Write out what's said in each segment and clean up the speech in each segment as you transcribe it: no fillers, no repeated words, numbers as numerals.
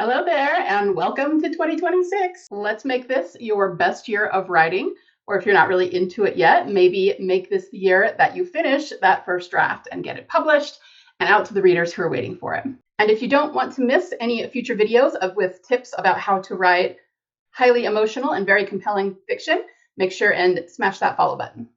Hello there, and welcome to 2026. Let's make this your best year of writing, or if you're not really into it yet, maybe make this the year that you finish that first draft and get it published and out to the readers who are waiting for it. And if you don't want to miss any future videos with tips about how to write highly emotional and very compelling fiction, make sure and smash that follow button.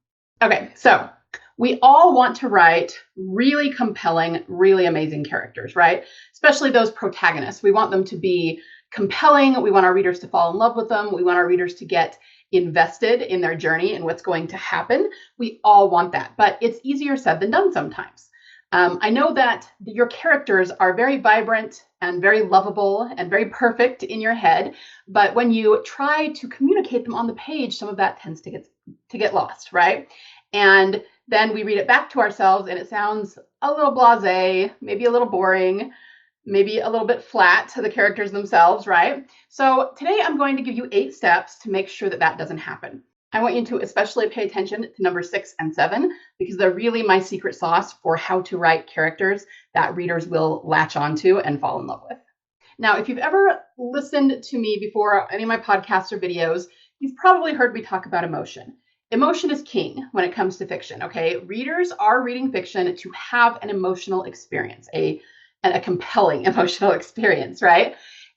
Okay, so we all want to write really compelling, really amazing characters, right? Especially those protagonists. We want them to be compelling. We want our readers to fall in love with them. We want our readers to get invested in their journey and what's going to happen. We all want that, but it's easier said than done sometimes. I know that your characters are very vibrant and very lovable and very perfect in your head, but when you try to communicate them on the page, some of that tends to get lost, right? And then we read it back to ourselves and it sounds a little blasé, maybe a little boring, maybe a little bit flat to the characters themselves, right? So today I'm going to give you 8 steps to make sure that that doesn't happen. I want you to especially pay attention to number 6 and 7 because they're really my secret sauce for how to write characters that readers will latch onto and fall in love with. Now, if you've ever listened to me before, any of my podcasts or videos, you've probably heard me talk about emotion. Emotion is king when it comes to fiction, okay? Readers are reading fiction to have an emotional experience, a compelling emotional experience, right?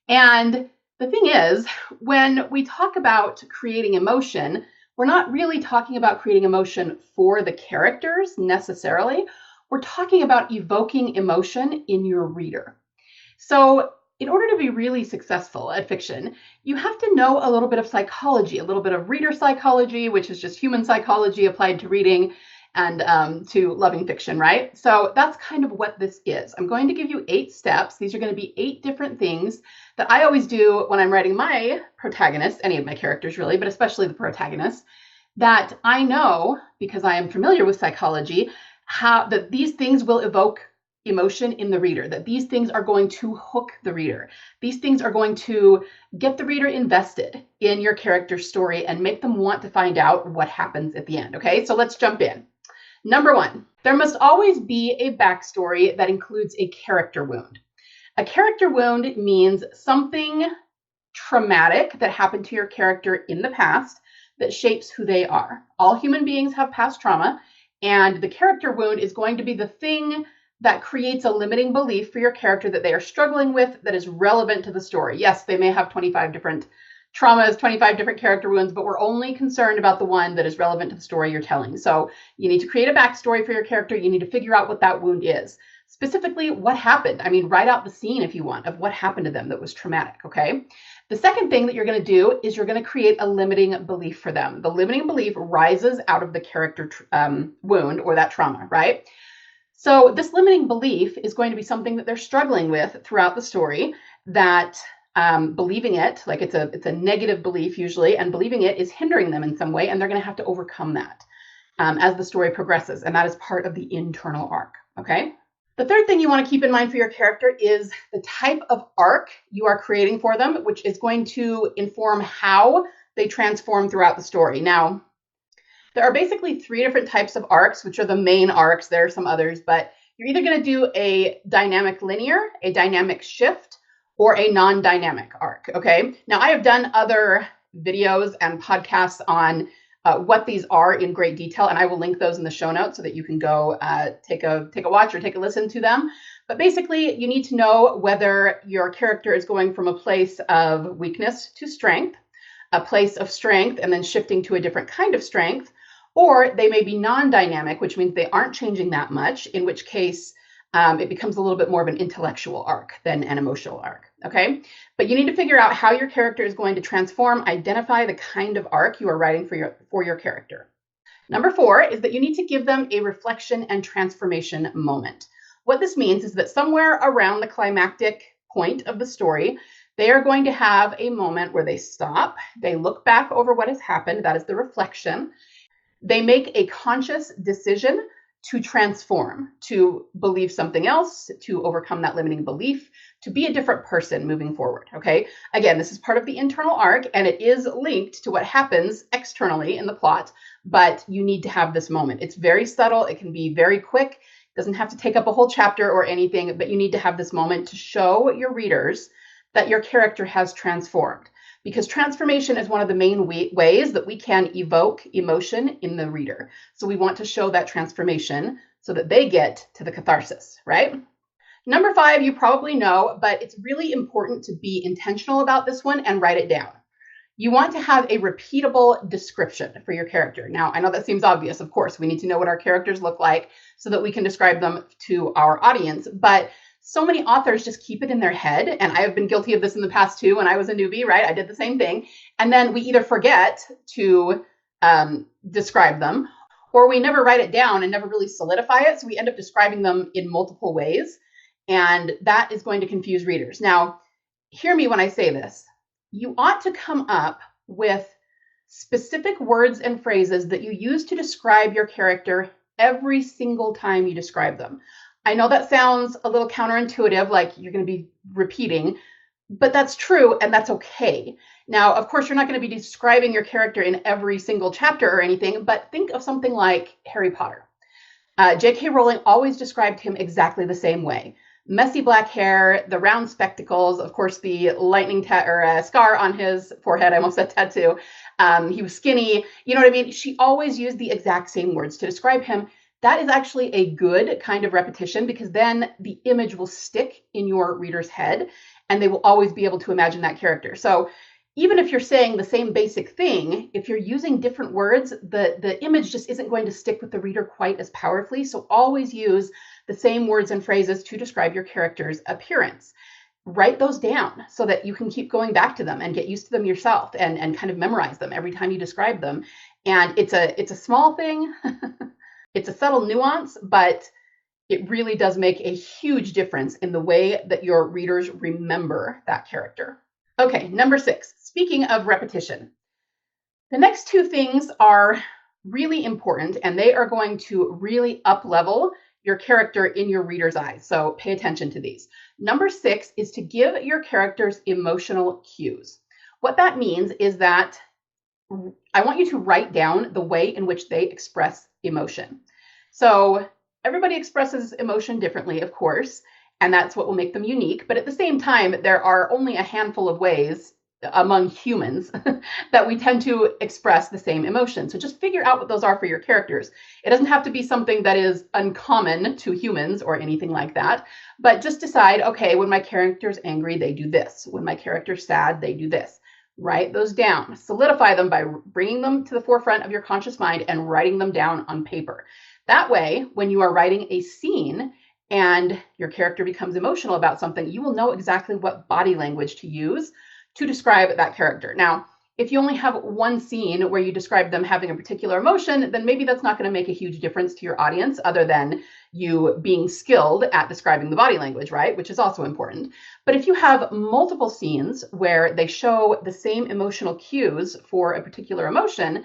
And the thing is, when we talk about creating emotion, we're not really talking about creating emotion for the characters necessarily. We're talking about evoking emotion in your reader. So in order to be really successful at fiction, you have to know a little bit of psychology, a little bit of reader psychology, which is just human psychology applied to reading and to loving fiction, right? So that's kind of what this is. I'm going to give you 8 steps. These are going to be 8 different things that I always do when I'm writing my protagonists, any of my characters really, but especially the protagonists, that I know, because I am familiar with psychology, how that these things will evoke emotion in the reader, that these things are going to hook the reader. These things are going to get the reader invested in your character's story and make them want to find out what happens at the end. Okay, so let's jump in. Number 1, there must always be a backstory that includes a character wound. A character wound means something traumatic that happened to your character in the past that shapes who they are. All human beings have past trauma, and the character wound is going to be the thing that creates a limiting belief for your character that they are struggling with that is relevant to the story. Yes, they may have 25 different traumas, 25 different character wounds, but we're only concerned about the one that is relevant to the story you're telling. So you need to create a backstory for your character. You need to figure out what that wound is. Specifically, what happened? I mean, write out the scene if you want of what happened to them that was traumatic, okay? The second thing that you're going to do is you're going to create a limiting belief for them. The limiting belief rises out of the character wound or that trauma, right? So this limiting belief is going to be something that they're struggling with throughout the story, that believing it, like it's a negative belief usually, and believing it is hindering them in some way, and they're going to have to overcome that as the story progresses, and that is part of the internal arc, okay? The third thing you want to keep in mind for your character is the type of arc you are creating for them, which is going to inform how they transform throughout the story. Now, there are basically 3 different types of arcs, which are the main arcs. There are some others, but you're either going to do a dynamic linear, a dynamic shift, or a non-dynamic arc, okay? Now, I have done other videos and podcasts on what these are in great detail, and I will link those in the show notes so that you can go take a watch or take a listen to them. But basically, you need to know whether your character is going from a place of weakness to strength, a place of strength, and then shifting to a different kind of strength, or they may be non-dynamic, which means they aren't changing that much, in which case it becomes a little bit more of an intellectual arc than an emotional arc, okay? But you need to figure out how your character is going to transform, identify the kind of arc you are writing for your character. Number 4 is that you need to give them a reflection and transformation moment. What this means is that somewhere around the climactic point of the story, they are going to have a moment where they stop, they look back over what has happened, that is the reflection. They make a conscious decision to transform, to believe something else, to overcome that limiting belief, to be a different person moving forward, okay? Again, this is part of the internal arc, and it is linked to what happens externally in the plot, but you need to have this moment. It's very subtle. It can be very quick. It doesn't have to take up a whole chapter or anything, but you need to have this moment to show your readers that your character has transformed, because transformation is one of the main ways that we can evoke emotion in the reader. So we want to show that transformation so that they get to the catharsis, right? Number 5, you probably know, but it's really important to be intentional about this one and write it down. You want to have a repeatable description for your character. Now, I know that seems obvious. Of course, we need to know what our characters look like so that we can describe them to our audience. But so many authors just keep it in their head. And I have been guilty of this in the past too. When I was a newbie, right? I did the same thing. And then we either forget to describe them, or we never write it down and never really solidify it. So we end up describing them in multiple ways. And that is going to confuse readers. Now, hear me when I say this. You ought to come up with specific words and phrases that you use to describe your character every single time you describe them. I know that sounds a little counterintuitive, like you're going to be repeating, but that's true and that's okay. Now, of course, you're not going to be describing your character in every single chapter or anything, but think of something like Harry Potter. J.K. Rowling always described him exactly the same way. Messy black hair, the round spectacles, of course, the lightning scar on his forehead. I almost said tattoo. He was skinny. You know what I mean? She always used the exact same words to describe him. That is actually a good kind of repetition, because then the image will stick in your reader's head and they will always be able to imagine that character. So even if you're saying the same basic thing, if you're using different words, the image just isn't going to stick with the reader quite as powerfully. So always use the same words and phrases to describe your character's appearance. Write those down so that you can keep going back to them and get used to them yourself and kind of memorize them every time you describe them. And it's a small thing. It's a subtle nuance, but it really does make a huge difference in the way that your readers remember that character. Okay, number 6, speaking of repetition. The next 2 things are really important, and they are going to really up-level your character in your reader's eyes. So pay attention to these. Number 6 is to give your characters emotional cues. What that means is that I want you to write down the way in which they express emotion. So everybody expresses emotion differently, of course, and that's what will make them unique. But at the same time, there are only a handful of ways among humans that we tend to express the same emotion. So just figure out what those are for your characters. It doesn't have to be something that is uncommon to humans or anything like that, but just decide, okay, when my character's angry, they do this. When my character's sad, they do this. Write those down. Solidify them by bringing them to the forefront of your conscious mind and writing them down on paper. That way, when you are writing a scene and your character becomes emotional about something, you will know exactly what body language to use to describe that character. Now, if you only have one scene where you describe them having a particular emotion, then maybe that's not going to make a huge difference to your audience, other than you being skilled at describing the body language, right? Which is also important. But if you have multiple scenes where they show the same emotional cues for a particular emotion,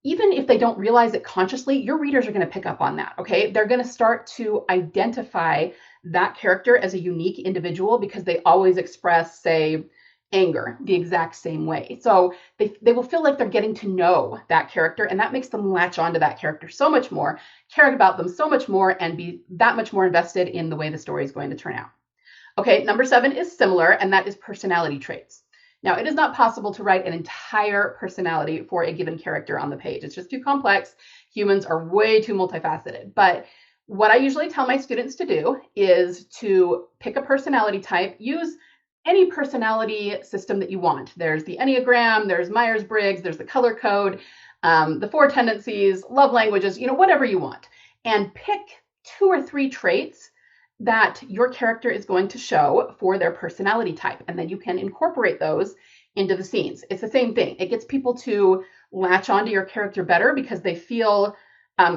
even if they don't realize it consciously, your readers are going to pick up on that, okay? They're going to start to identify that character as a unique individual because they always express, say, anger the exact same way. So they will feel like they're getting to know that character, and that makes them latch onto that character so much more, care about them so much more, and be that much more invested in the way the story is going to turn out. Okay, number 7 is similar, and that is personality traits. Now, it is not possible to write an entire personality for a given character on the page. It's just too complex. Humans are way too multifaceted. But what I usually tell my students to do is to pick a personality type, use any personality system that you want. There's the Enneagram, there's Myers-Briggs, there's the color code, the 4 tendencies, love languages, whatever you want. And pick 2 or 3 traits that your character is going to show for their personality type. And then you can incorporate those into the scenes. It's the same thing. It gets people to latch onto your character better because they feel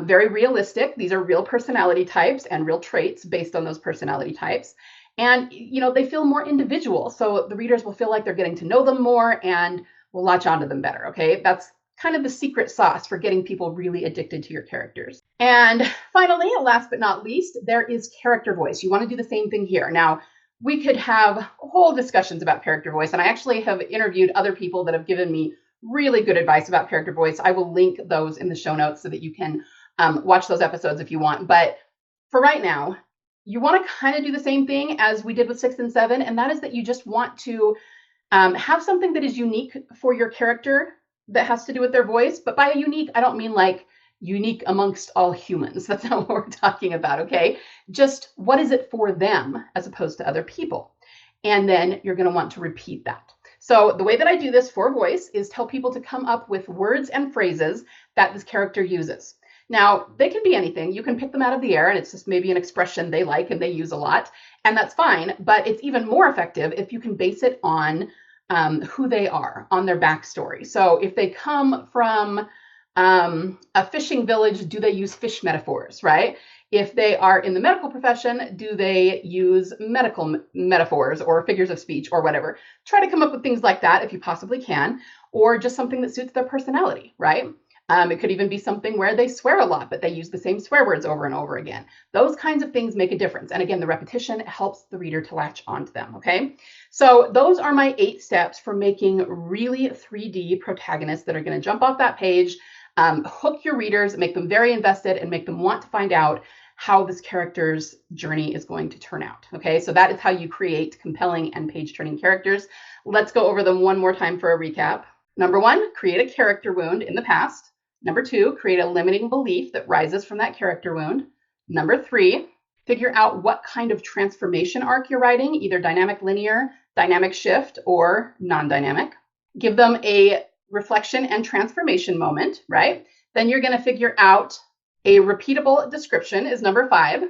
very realistic. These are real personality types and real traits based on those personality types. And, they feel more individual. So the readers will feel like they're getting to know them more and will latch onto them better. Okay. That's kind of the secret sauce for getting people really addicted to your characters. And finally, last but not least, there is character voice. You want to do the same thing here. Now, we could have whole discussions about character voice, and I actually have interviewed other people that have given me really good advice about character voice. I will link those in the show notes so that you can watch those episodes if you want. But for right now, you want to kind of do the same thing as we did with 6 and 7, and that is that you just want to have something that is unique for your character that has to do with their voice. But by unique, I don't mean like unique amongst all humans. That's not what we're talking about, okay? Just what is it for them as opposed to other people? And then you're going to want to repeat that. So the way that I do this for voice is tell people to come up with words and phrases that this character uses. Now, they can be anything. You can pick them out of the air, and it's just maybe an expression they like and they use a lot, and that's fine. But it's even more effective if you can base it on who they are, on their backstory. So if they come from a fishing village, do they use fish metaphors, right? If they are in the medical profession, do they use medical metaphors or figures of speech or whatever? Try to come up with things like that if you possibly can, or just something that suits their personality, right? It could even be something where they swear a lot, but they use the same swear words over and over again. Those kinds of things make a difference. And again, the repetition helps the reader to latch onto them, okay? So those are my 8 steps for making really 3D protagonists that are going to jump off that page, hook your readers, make them very invested, and make them want to find out how this character's journey is going to turn out, okay? So that is how you create compelling and page-turning characters. Let's go over them one more time for a recap. Number 1, create a character wound in the past. Number 2, create a limiting belief that rises from that character wound. Number 3, figure out what kind of transformation arc you're writing, either dynamic linear, dynamic shift, or non-dynamic. Give them a reflection and transformation moment, right? Then you're going to figure out a repeatable description is number 5.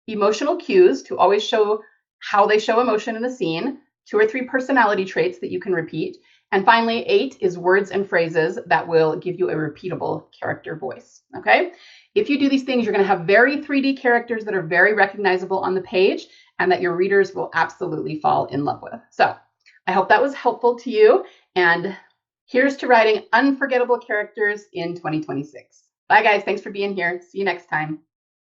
Emotional cues to always show how they show emotion in the scene. 2 or 3 personality traits that you can repeat. And finally, 8 is words and phrases that will give you a repeatable character voice, okay? If you do these things, you're going to have very 3D characters that are very recognizable on the page and that your readers will absolutely fall in love with. So I hope that was helpful to you. And here's to writing unforgettable characters in 2026. Bye, guys. Thanks for being here. See you next time.